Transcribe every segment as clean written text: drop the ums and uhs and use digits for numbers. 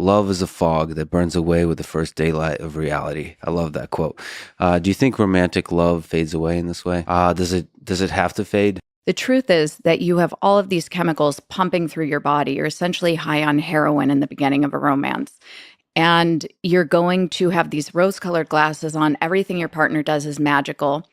love is a fog that burns away with the first daylight of reality. I love that quote. Do you think romantic love fades away in this way? Does it have to fade? The truth is that you have all of these chemicals pumping through your body. You're essentially high on heroin in the beginning of a romance. And you're going to have these rose colored glasses on. Everything your partner does is magical.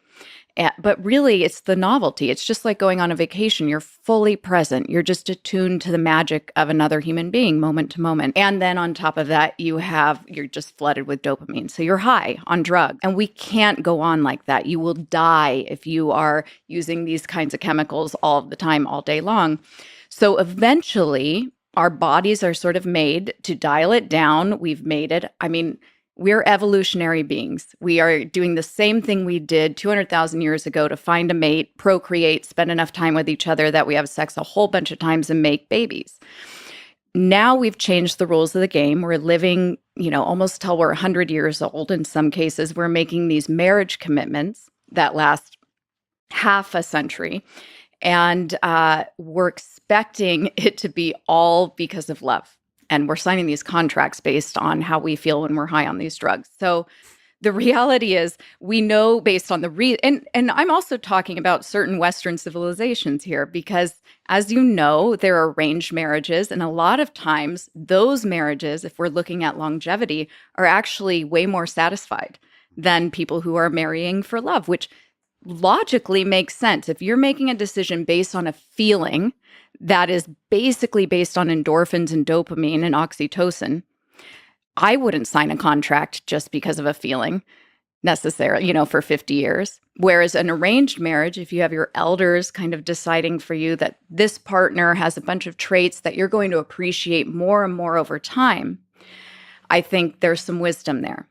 But really, it's the novelty. It's just like going on a vacation. You're fully present. You're just attuned to the magic of another human being moment to moment. And then on top of that, you're just flooded with dopamine. So you're high on drugs. And we can't go on like that. You will die if you are using these kinds of chemicals all the time, all day long. So eventually, our bodies are sort of made to dial it down. We've made it. I mean, we're evolutionary beings. We are doing the same thing we did 200,000 years ago to find a mate, procreate, spend enough time with each other that we have sex a whole bunch of times and make babies. Now we've changed the rules of the game. We're living, almost till we're 100 years old. In some cases, we're making these marriage commitments that last half a century. And we're expecting it to be all because of love. And we're signing these contracts based on how we feel when we're high on these drugs. So the reality is we know based on and I'm also talking about certain Western civilizations here, because as you know, there are arranged marriages. And a lot of times those marriages, if we're looking at longevity, are actually way more satisfied than people who are marrying for love, which logically makes sense. If you're making a decision based on a feeling that is basically based on endorphins and dopamine and oxytocin, I wouldn't sign a contract just because of a feeling necessarily, for 50 years. Whereas an arranged marriage, if you have your elders kind of deciding for you that this partner has a bunch of traits that you're going to appreciate more and more over time, I think there's some wisdom there.